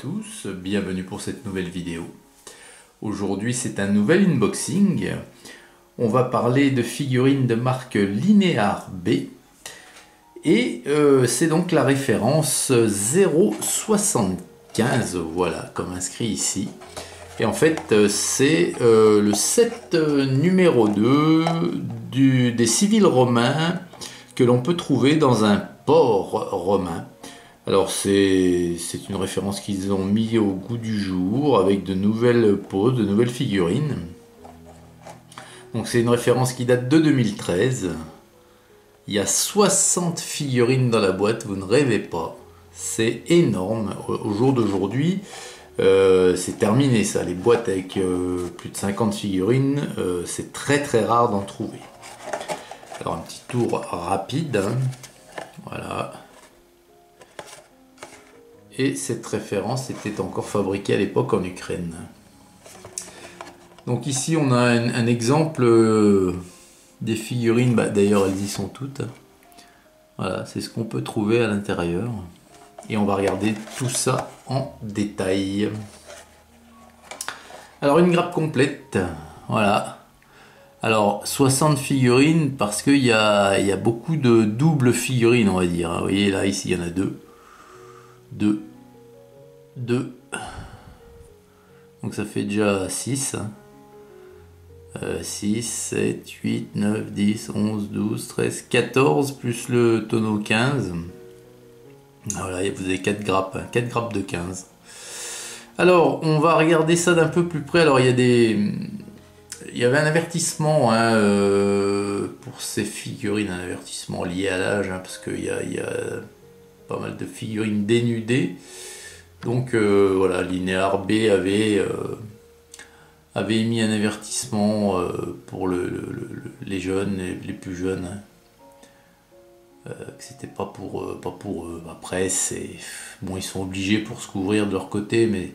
tous, bienvenue pour cette nouvelle vidéo. Aujourd'hui c'est un nouvel unboxing. On va parler de figurines de marque Linear B. Et c'est donc la référence 075, voilà, comme inscrit ici. Et en fait c'est le set numéro 2 des civils romains que l'on peut trouver dans un port romain. Alors c'est une référence qu'ils ont mis au goût du jour avec de nouvelles poses, de nouvelles figurines. Donc c'est une référence qui date de 2013. Il y a 60 figurines dans la boîte, vous ne rêvez pas. C'est énorme. Au jour d'aujourd'hui, c'est terminé ça. Les boîtes avec plus de 50 figurines, c'est très très rare d'en trouver. Alors un petit tour rapide. Voilà. Et cette référence était encore fabriquée à l'époque en Ukraine. Donc ici on a un exemple des figurines, d'ailleurs elles y sont toutes. Voilà, c'est ce qu'on peut trouver à l'intérieur. Et on va regarder tout ça en détail. Alors une grappe complète, voilà. Alors 60 figurines parce qu'il y a beaucoup de doubles figurines on va dire. Vous voyez là, ici il y en a deux. 2. Donc ça fait déjà 6. 6, 7, 8, 9, 10, 11, 12, 13, 14, plus le tonneau 15. Voilà, vous avez 4 grappes, 4 grappes de 15. Alors, on va regarder ça d'un peu plus près. Alors, il y avait un avertissement pour ces figurines, un avertissement lié à l'âge, parce qu'il y a pas mal de figurines dénudées. Donc voilà, Linear B avait émis un avertissement pour les jeunes, les plus jeunes, que c'était pas pour eux. Après, bon, ils sont obligés pour se couvrir de leur côté, mais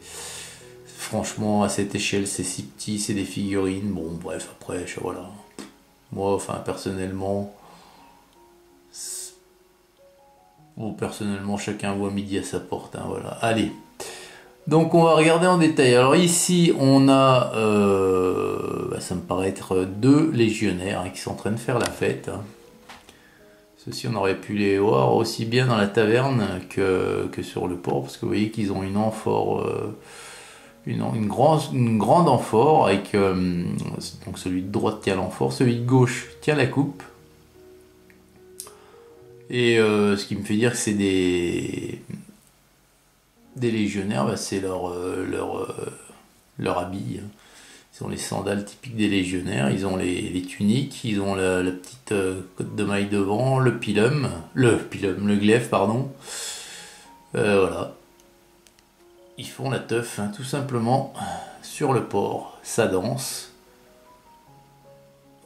franchement, à cette échelle, c'est si petit, c'est des figurines. Bon, bref, après, voilà. Moi, enfin, personnellement, chacun voit midi à sa porte, hein, voilà. Allez. Donc on va regarder en détail. Alors ici on a, ça me paraît être 2 légionnaires qui sont en train de faire la fête. Ceux-ci on aurait pu les voir aussi bien dans la taverne que sur le port, parce que vous voyez qu'ils ont une amphore, une grande amphore avec donc celui de droite tient l'amphore, celui de gauche tient la coupe. Et ce qui me fait dire que c'est des légionnaires, c'est leur habit. Ils ont les sandales typiques des légionnaires, ils ont les tuniques, ils ont la petite cotte de maille devant, le glaive, pardon. Voilà. Ils font la teuf, tout simplement, sur le port. Ça danse.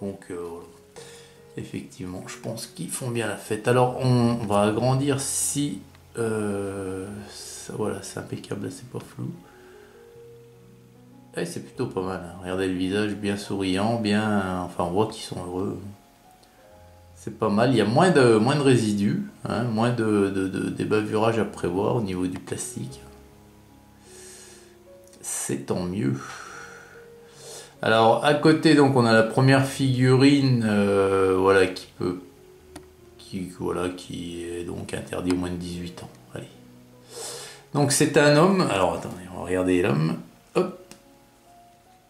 Donc, voilà. Effectivement, je pense qu'ils font bien la fête. Alors, on va agrandir si... voilà, c'est impeccable, c'est pas flou. Et c'est plutôt pas mal, hein. Regardez le visage bien souriant, enfin on voit qu'ils sont heureux. C'est pas mal, il y a moins de résidus, moins des bavurages à prévoir au niveau du plastique. C'est tant mieux. Alors à côté donc on a la première figurine, voilà, qui est donc interdit au moins de 18 ans. Allez. Donc c'est un homme, alors attendez, on va regarder l'homme. Hop.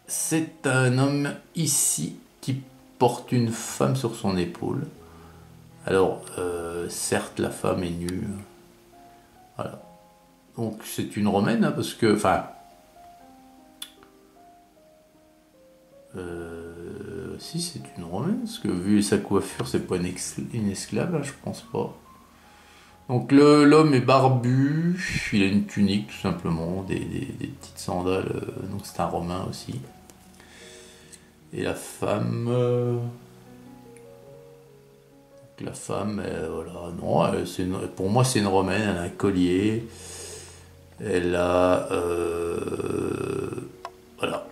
C'est un homme ici qui porte une femme sur son épaule. Alors certes la femme est nue. Voilà. Donc c'est une romaine, parce que, enfin... si c'est une romaine, parce que vu sa coiffure c'est pas une esclave, je pense pas. Donc l'homme est barbu, il a une tunique tout simplement, des petites sandales, donc c'est un romain aussi. Et la femme... voilà, non, pour moi c'est une romaine, elle a un collier, elle a... voilà.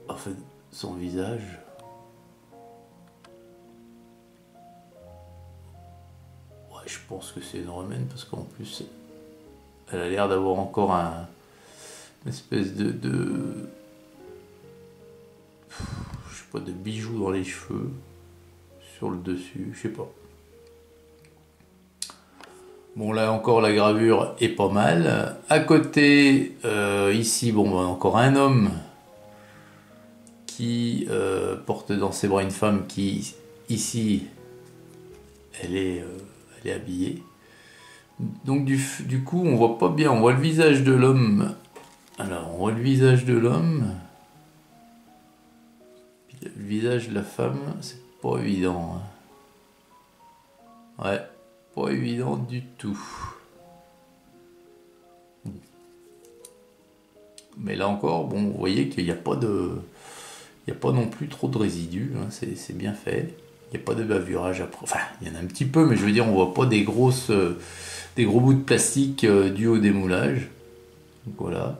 En fait, son visage... Je pense que c'est une romaine parce qu'en plus Elle a l'air d'avoir encore une espèce je sais pas, de bijoux dans les cheveux, sur le dessus, je sais pas. Bon, là encore la gravure est pas mal. À côté, ici, bon, bah, encore un homme qui porte dans ses bras une femme qui, ici, elle est habillée. Donc du coup, on voit pas bien, on voit le visage de l'homme. Alors, on voit le visage de l'homme. Le visage de la femme, c'est pas évident. Ouais, pas évident du tout. Mais là encore, bon, vous voyez qu'il n'y a pas non plus trop de résidus, hein, c'est bien fait. Il n'y a pas de bavurage après. Enfin, il y en a un petit peu, mais je veux dire, on voit pas des gros bouts de plastique dus au démoulage. Donc, voilà.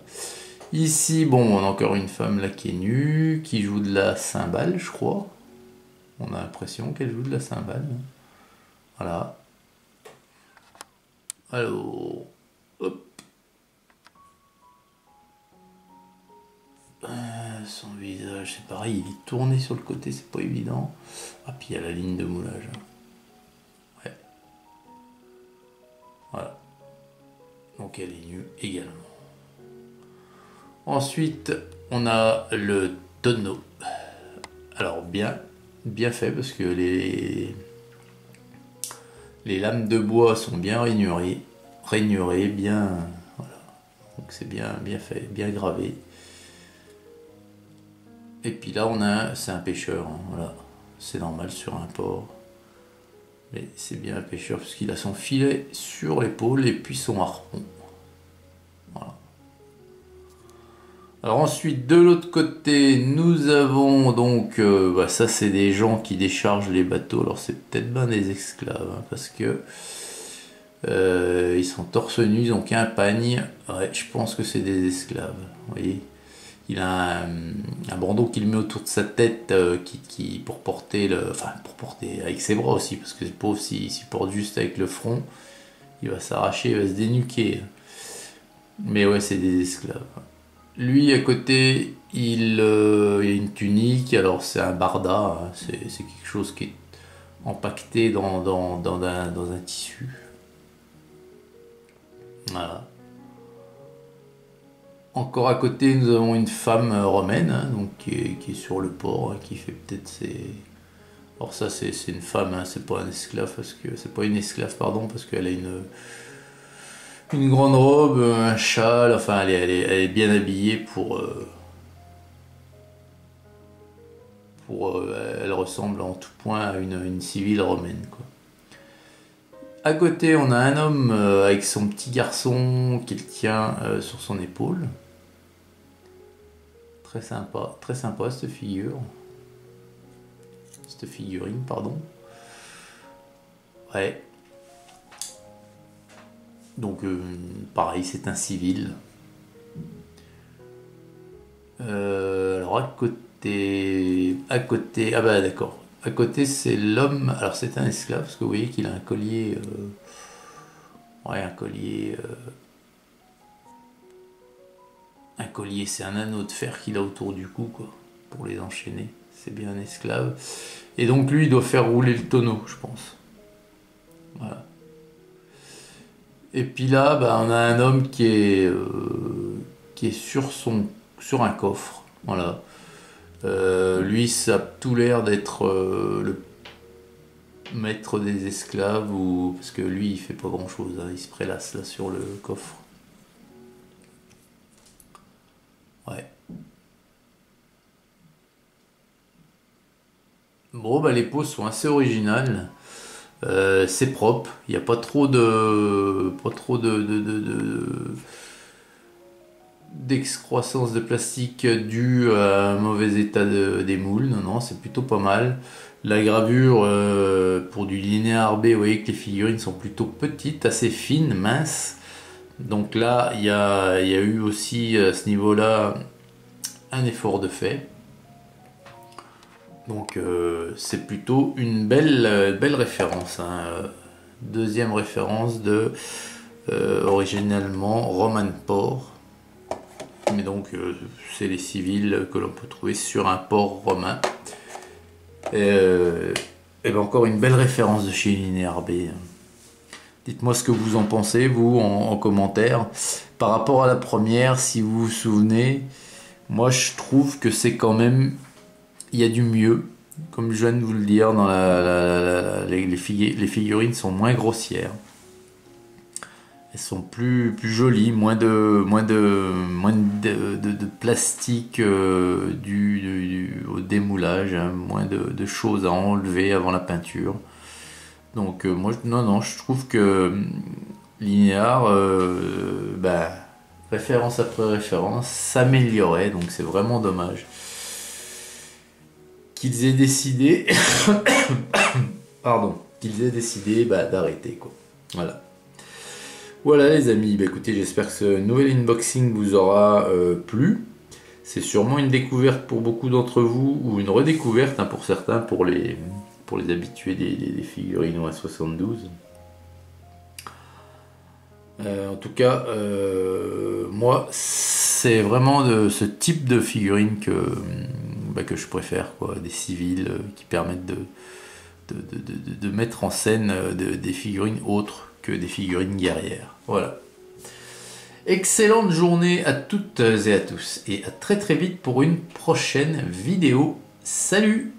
Ici, bon, on a encore une femme là qui est nue, qui joue de la cymbale, je crois. On a l'impression qu'elle joue de la cymbale. Voilà. Alors, hop. Son visage, c'est pareil, il est tourné sur le côté, c'est pas évident. Ah, puis il y a la ligne de moulage. Ouais. Voilà. Donc elle est nue également. Ensuite, on a le tonneau. Alors bien fait parce que les lames de bois sont bien rainurées, bien, voilà. Donc c'est bien fait, bien gravé. Et puis là, c'est un pêcheur, hein, voilà. C'est normal sur un port. Mais c'est bien un pêcheur parce qu'il a son filet sur l'épaule et puis son harpon. Voilà. Alors ensuite, de l'autre côté, nous avons donc... ça, c'est des gens qui déchargent les bateaux. Alors c'est peut-être bien des esclaves, hein, parce que... ils sont torse nu, ils ont qu'un pagne. Ouais, je pense que c'est des esclaves. Vous voyez, il a un bandeau qu'il met autour de sa tête pour porter avec ses bras aussi, parce que le pauvre, s'il porte juste avec le front, il va s'arracher, il va se dénuquer. Mais ouais, c'est des esclaves. Lui, à côté, il a une tunique, alors c'est un barda, hein, c'est quelque chose qui est empaqueté dans un tissu. Voilà. Encore à côté, nous avons une femme romaine, hein, donc qui est sur le port, hein, qui fait peut-être ses... Alors ça, c'est une femme, hein, c'est pas un esclave, c'est pas une esclave, pardon, parce qu'elle a une grande robe, un châle, enfin, elle est bien habillée elle ressemble en tout point à une civile romaine, quoi. À côté, on a un homme avec son petit garçon qu'il tient sur son épaule. Très sympa cette figurine, pardon. Ouais. Donc pareil, c'est un civil. Alors à côté, ah bah d'accord. À côté, c'est l'homme. Alors c'est un esclave parce que vous voyez qu'il a un collier. Ouais, un collier. Un collier, c'est un anneau de fer qu'il a autour du cou, quoi, pour les enchaîner. C'est bien un esclave. Et donc lui, il doit faire rouler le tonneau, je pense. Voilà. Et puis là, bah, on a un homme qui est sur un coffre. Voilà. Lui, ça a tout l'air d'être le maître des esclaves, parce que lui, il fait pas grand-chose, hein. Il se prélasse là sur le coffre. Ouais. Bon, bah, les poses sont assez originales. C'est propre. Il n'y a pas trop d'excroissance de plastique due à un mauvais état des moules. Non, non, c'est plutôt pas mal. La gravure pour du linéaire B, vous voyez que les figurines sont plutôt petites, assez fines, minces. Donc là, il y a eu aussi à ce niveau-là un effort de fait. Donc c'est plutôt une belle référence, hein. Deuxième référence de originellement Roman Port. Mais donc c'est les civils que l'on peut trouver sur un port romain. Et ben encore une belle référence de chez Linéaire B. Dites-moi ce que vous en pensez, vous, en commentaire. Par rapport à la première, si vous vous souvenez, moi je trouve que c'est quand même... Il y a du mieux. Comme je viens de vous le dire, dans les figurines sont moins grossières. Elles sont plus jolies, moins de plastique au démoulage, hein, moins de choses à enlever avant la peinture. Donc moi, non, je trouve que Linéar, référence après référence, s'améliorait, donc c'est vraiment dommage qu'ils aient décidé, d'arrêter, quoi. Voilà les amis, écoutez, j'espère que ce nouvel unboxing vous aura plu. C'est sûrement une découverte pour beaucoup d'entre vous, ou une redécouverte, hein, pour certains, pour les habitués des figurines à 72. En tout cas, moi, c'est vraiment de ce type de figurine que je préfère, quoi, des civils qui permettent de mettre en scène des figurines autres que des figurines guerrières. Voilà. Excellente journée à toutes et à tous, et à très très vite pour une prochaine vidéo. Salut!